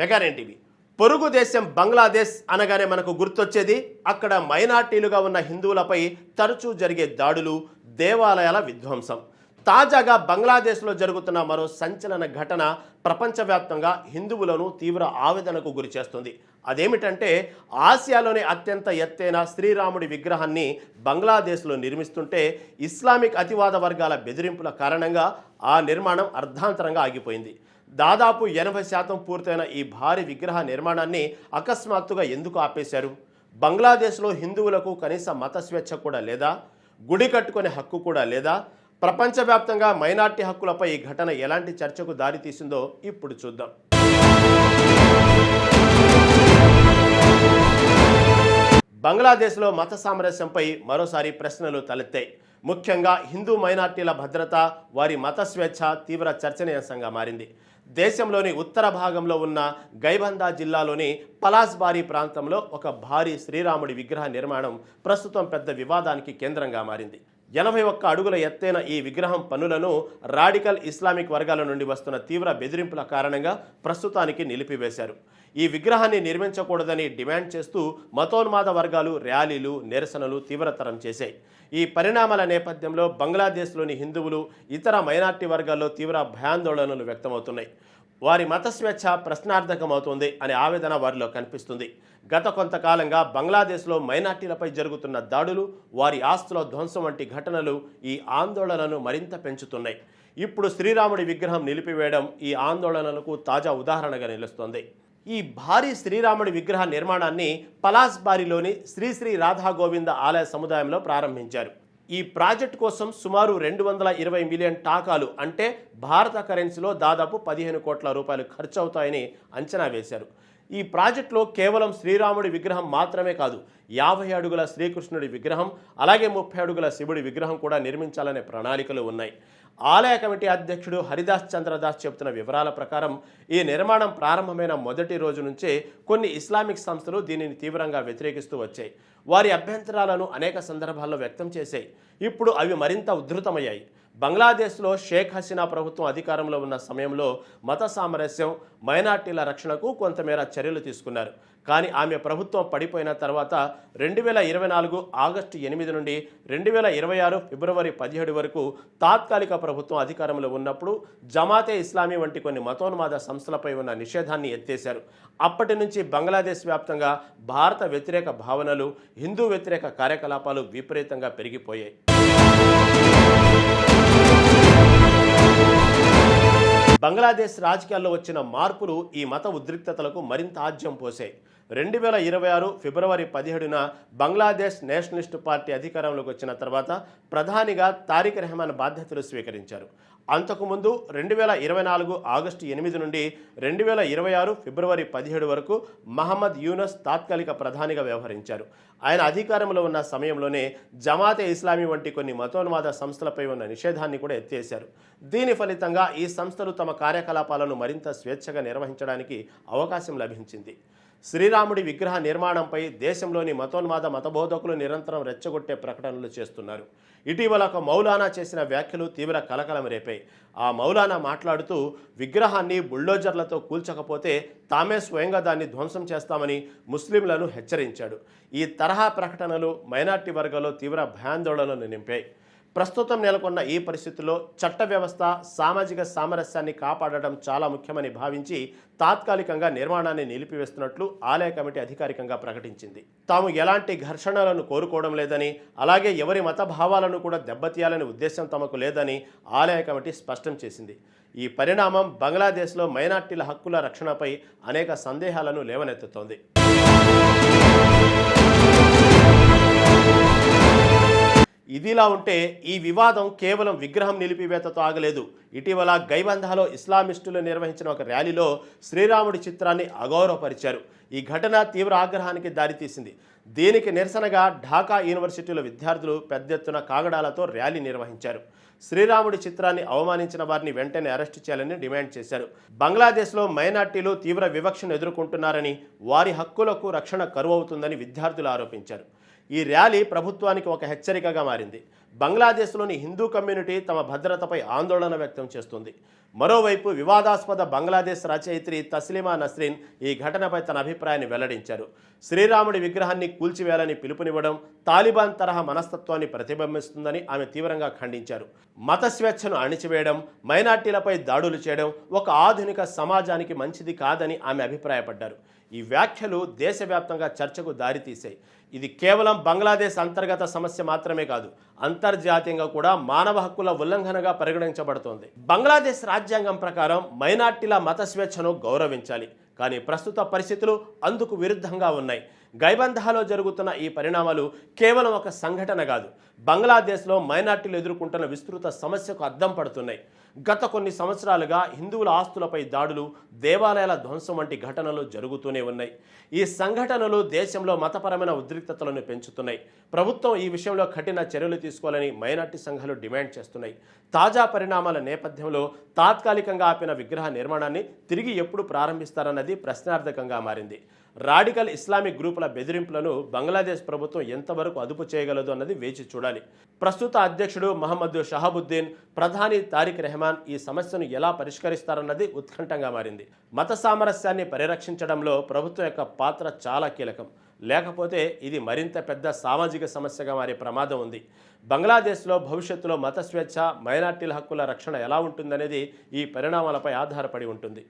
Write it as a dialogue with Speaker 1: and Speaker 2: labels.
Speaker 1: మెగారెన్ TV. పొరుగు దేశం బంగ్లాదేశ్ అనగానే మనకు గుర్తొచ్చేది అక్కడ మైనార్టీలుగా ఉన్న హిందువులపై తరచూ జరిగే దాడులు, దేవాలయాల విధ్వంసం. తాజాగా బంగ్లాదేశ్లో జరుగుతున్న మరో సంచలన ఘటన ప్రపంచవ్యాప్తంగా హిందువులను తీవ్ర ఆవేదనకు గురిచేస్తుంది. అదేమిటంటే ఆసియాలోని అత్యంత ఎత్తైన శ్రీరాముడి విగ్రహాన్ని బంగ్లాదేశ్లో నిర్మిస్తుంటే ఇస్లామిక్ అతివాద వర్గాల బెదిరింపుల కారణంగా ఆ నిర్మాణం అర్ధాంతరంగా ఆగిపోయింది. దాదాపు 80% పూర్తయిన ఈ భారీ విగ్రహ నిర్మాణాన్ని అకస్మాత్తుగా ఎందుకు ఆపేశారు? బంగ్లాదేశ్లో హిందువులకు కనీస మత స్వేచ్ఛ కూడా లేదా? గుడి కట్టుకునే హక్కు కూడా లేదా? ప్రపంచవ్యాప్తంగా మైనార్టీ హక్కులపై ఈ ఘటన ఎలాంటి చర్చకు దారితీసిందో ఇప్పుడు చూద్దాం. బంగ్లాదేశ్లో మత సామరస్యంపై మరోసారి ప్రశ్నలు తలెత్తాయి. ముఖ్యంగా హిందూ మైనార్టీల భద్రత, వారి మత స్వేచ్ఛ తీవ్ర చర్చనీయాంశంగా మారింది. దేశంలోని ఉత్తర భాగంలో ఉన్న గైబందా జిల్లాలోని పలాస్బారీ ప్రాంతంలో ఒక భారీ శ్రీరాముడి విగ్రహ నిర్మాణం ప్రస్తుతం పెద్ద వివాదానికి కేంద్రంగా మారింది. 81 అడుగుల ఎత్తైన ఈ విగ్రహం పనులను రాడికల్ ఇస్లామిక్ వర్గాల నుండి వస్తున్న తీవ్ర బెదిరింపుల కారణంగా ప్రస్తుతానికి నిలిపివేశారు. ఈ విగ్రహాన్ని నిర్మించకూడదని డిమాండ్ చేస్తూ మతోన్మాద వర్గాలు ర్యాలీలు, నిరసనలు తీవ్రతరం చేశాయి. ఈ పరిణామాల నేపథ్యంలో బంగ్లాదేశ్లోని హిందువులు, ఇతర మైనార్టీ వర్గాల్లో తీవ్ర భయాందోళనలు వ్యక్తమవుతున్నాయి. వారి మత స్వేచ్ఛ ప్రశ్నార్థకమవుతోంది అనే ఆవేదన వారిలో కనిపిస్తుంది. గత కొంతకాలంగా బంగ్లాదేశ్లో మైనార్టీలపై జరుగుతున్న దాడులు, వారి ఆస్తుల ధ్వంసం వంటి ఘటనలు ఈ ఆందోళనను మరింత పెంచుతున్నాయి. ఇప్పుడు శ్రీరాముడి విగ్రహం నిలిపివేయడం ఈ ఆందోళనలకు తాజా ఉదాహరణగా నిలుస్తోంది. ఈ భారీ శ్రీరాముడి విగ్రహ నిర్మాణాన్ని పలాస్బారీలోని శ్రీ శ్రీ రాధా గోవింద ఆలయ సముదాయంలో ప్రారంభించారు. ఈ ప్రాజెక్టు కోసం సుమారు 220 మిలియన్ టాకాలు అంటే భారత కరెన్సీలో దాదాపు 15 కోట్ల రూపాయలు ఖర్చు అవుతాయని అంచనా వేశారు. ఈ ప్రాజెక్టులో కేవలం శ్రీరాముడి విగ్రహం మాత్రమే కాదు, 50 అడుగుల శ్రీకృష్ణుడి విగ్రహం, అలాగే 30 అడుగుల శివుడి విగ్రహం కూడా నిర్మించాలనే ప్రణాళికలు ఉన్నాయి. ఆలయ కమిటీ అధ్యక్షుడు హరిదాస్ చంద్రదాస్ చెబుతున్న వివరాల ప్రకారం ఈ నిర్మాణం ప్రారంభమైన మొదటి రోజు నుంచే కొన్ని ఇస్లామిక్ సంస్థలు దీనిని తీవ్రంగా వ్యతిరేకిస్తూ వచ్చాయి. వారి అభ్యంతరాలను అనేక సందర్భాల్లో వ్యక్తం చేశాయి. ఇప్పుడు అవి మరింత ఉధృతమయ్యాయి. బంగ్లాదేశ్లో షేక్ హసీనా ప్రభుత్వం అధికారంలో ఉన్న సమయంలో మత సామరస్యం, మైనార్టీల రక్షణకు కొంతమేర చర్యలు తీసుకున్నారు. కానీ ఆమె ప్రభుత్వం పడిపోయిన తర్వాత 2024 ఆగస్టు 8 నుండి 2026 ఫిబ్రవరి 17 వరకు తాత్కాలిక ప్రభుత్వం అధికారంలో ఉన్నప్పుడు జమాతే ఇస్లామీ వంటి కొన్ని మతోన్మాద సంస్థలపై ఉన్న నిషేధాన్ని ఎత్తేశారు. అప్పటి నుంచి బంగ్లాదేశ్ వ్యాప్తంగా భారత వ్యతిరేక భావనలు, హిందూ వ్యతిరేక కార్యకలాపాలు విపరీతంగా పెరిగిపోయాయి. బంగ్లాదేశ్ రాజకీయాల్లో వచ్చిన మార్పులు ఈ మత ఉద్రిక్తతలకు మరింత ఆజ్యం పోసాయి. 2026 ఫిబ్రవరి 17న బంగ్లాదేశ్ నేషనలిస్ట్ పార్టీ అధికారంలోకి వచ్చిన తర్వాత ప్రధానిగా తారిక్ రెహమాన్ బాధ్యతలు స్వీకరించారు. అంతకుముందు 2024 ఆగస్టు 8 నుండి 2026 ఫిబ్రవరి 17 వరకు మహమ్మద్ యూనస్ తాత్కాలిక ప్రధానిగా వ్యవహరించారు. ఆయన అధికారంలో ఉన్న సమయంలోనే జమాతే ఇస్లామీ వంటి కొన్ని మతోన్మాద సంస్థలపై ఉన్న నిషేధాన్ని కూడా ఎత్తేశారు. దీని ఫలితంగా ఈ సంస్థలు తమ కార్యకలాపాలను మరింత స్వేచ్ఛగా నిర్వహించడానికి అవకాశం లభించింది. శ్రీరాముడి విగ్రహ నిర్మాణంపై దేశంలోని మతోన్మాద మతబోధకులు నిరంతరం రెచ్చగొట్టే ప్రకటనలు చేస్తున్నారు. ఇటీవల ఒక మౌలానా చేసిన వ్యాఖ్యలు తీవ్ర కలకలం రేపాయి. ఆ మౌలానా మాట్లాడుతూ విగ్రహాన్ని బుల్డోజర్లతో కూల్చకపోతే తామే స్వయంగా దాన్ని ధ్వంసం చేస్తామని ముస్లింలను హెచ్చరించాడు. ఈ తరహా ప్రకటనలు మైనార్టీ వర్గాల్లో తీవ్ర భయాందోళనలు నింపాయి. ప్రస్తుతం నెలకొన్న ఈ పరిస్థితుల్లో చట్ట వ్యవస్థ, సామాజిక సామరస్యాన్ని కాపాడడం చాలా ముఖ్యమని భావించి తాత్కాలికంగా నిర్మాణాన్ని నిలిపివేస్తున్నట్లు ఆలయ కమిటీ అధికారికంగా ప్రకటించింది. తాము ఎలాంటి ఘర్షణలను కోరుకోవడం లేదని, అలాగే ఎవరి మత భావాలను కూడా దెబ్బతీయాలనే ఉద్దేశం తమకు లేదని ఆలయ కమిటీ స్పష్టం చేసింది. ఈ పరిణామం బంగ్లాదేశ్లో మైనార్టీల హక్కుల రక్షణపై అనేక సందేహాలను లేవనెత్తుతోంది. ఇదిలా ఉంటే ఈ వివాదం కేవలం విగ్రహం నిలిపివేతతో ఆగలేదు. ఇటీవల గైబంధాలో ఇస్లామిస్టులు నిర్వహించిన ఒక ర్యాలీలో శ్రీరాముడి చిత్రాన్ని అగౌరవపరిచారు. ఈ ఘటన తీవ్ర ఆగ్రహానికి దారితీసింది. దీనికి నిరసనగా ఢాకా యూనివర్సిటీలో విద్యార్థులు పెద్ద ఎత్తున కాగడాలతో ర్యాలీ నిర్వహించారు. శ్రీరాముడి చిత్రాన్ని అవమానించిన వారిని వెంటనే అరెస్టు చేయాలని డిమాండ్ చేశారు. బంగ్లాదేశ్లో మైనార్టీలు తీవ్ర వివక్షను ఎదుర్కొంటున్నారని, వారి హక్కులకు రక్షణ కరువవుతుందని విద్యార్థులు ఆరోపించారు. ఈ ర్యాలీ ప్రభుత్వానికి ఒక హెచ్చరికగా మారింది. బంగ్లాదేశ్లోని హిందూ కమ్యూనిటీ తమ భద్రతపై ఆందోళన వ్యక్తం చేస్తుంది. మరోవైపు వివాదాస్పద బంగ్లాదేశ్ రచయిత్రి తస్లిమా నస్రీన్ ఈ ఘటనపై తన అభిప్రాయాన్ని వెల్లడించారు. శ్రీరాముడి విగ్రహాన్ని కూల్చివేయాలని పిలుపునివ్వడం తాలిబాన్ తరహా మనస్తత్వాన్ని ప్రతిబింబిస్తుందని ఆమె తీవ్రంగా ఖండించారు. మత స్వేచ్ఛను అణిచివేయడం, మైనార్టీలపై దాడులు చేయడం ఒక ఆధునిక సమాజానికి మంచిది కాదని ఆమె అభిప్రాయపడ్డారు. ఈ వ్యాఖ్యలు దేశవ్యాప్తంగా చర్చకు దారితీశాయి. ఇది కేవలం బంగ్లాదేశ్ అంతర్గత సమస్య మాత్రమే కాదు, అంతర్జాతీయంగా కూడా మానవ హక్కుల ఉల్లంఘనగా పరిగణించబడుతోంది. బంగ్లాదేశ్ రాజ్యాంగం ప్రకారం మైనార్టీల మత స్వేచ్ఛను గౌరవించాలి. కానీ ప్రస్తుత పరిస్థితులు అందుకు విరుద్ధంగా ఉన్నాయి. గైబంధాలో జరుగుతున్న ఈ పరిణామాలు కేవలం ఒక సంఘటన కాదు, బంగ్లాదేశ్లో మైనార్టీలు ఎదుర్కొంటున్న విస్తృత సమస్యకు అద్దం పడుతున్నాయి. గత కొన్ని సంవత్సరాలుగా హిందువుల ఆస్తులపై దాడులు, దేవాలయాల ధ్వంసం వంటి ఘటనలు జరుగుతూనే ఉన్నాయి. ఈ సంఘటనలు దేశంలో మతపరమైన ఉద్రిక్తతలను పెంచుతున్నాయి. ప్రభుత్వం ఈ విషయంలో కఠిన చర్యలు తీసుకోవాలని మైనార్టీ సంఘాలు డిమాండ్ చేస్తున్నాయి. తాజా పరిణామాల నేపథ్యంలో తాత్కాలికంగా ఆపిన విగ్రహ నిర్మాణాన్ని తిరిగి ఎప్పుడు ప్రారంభిస్తారన్నది ప్రశ్నార్థకంగా మారింది. రాడికల్ ఇస్లామిక్ గ్రూపుల బెదిరింపులను బంగ్లాదేశ్ ప్రభుత్వం ఎంతవరకు అదుపు చేయగలదు అన్నది వేచి చూడాలి. ప్రస్తుత అధ్యక్షుడు మహమ్మద్ షహాబుద్దీన్, ప్రధాని తారిక్ రెహమాన్ ఈ సమస్యను ఎలా పరిష్కరిస్తారన్నది ఉత్కంఠంగా మారింది. మత సామరస్యాన్ని పరిరక్షించడంలో ప్రభుత్వం యొక్క పాత్ర చాలా కీలకం. లేకపోతే ఇది మరింత పెద్ద సామాజిక సమస్యగా మారే ప్రమాదం ఉంది. బంగ్లాదేశ్లో భవిష్యత్తులో మత స్వేచ్ఛ, మైనార్టీల హక్కుల రక్షణ ఎలా ఉంటుందనేది ఈ పరిణామాలపై ఆధారపడి ఉంటుంది.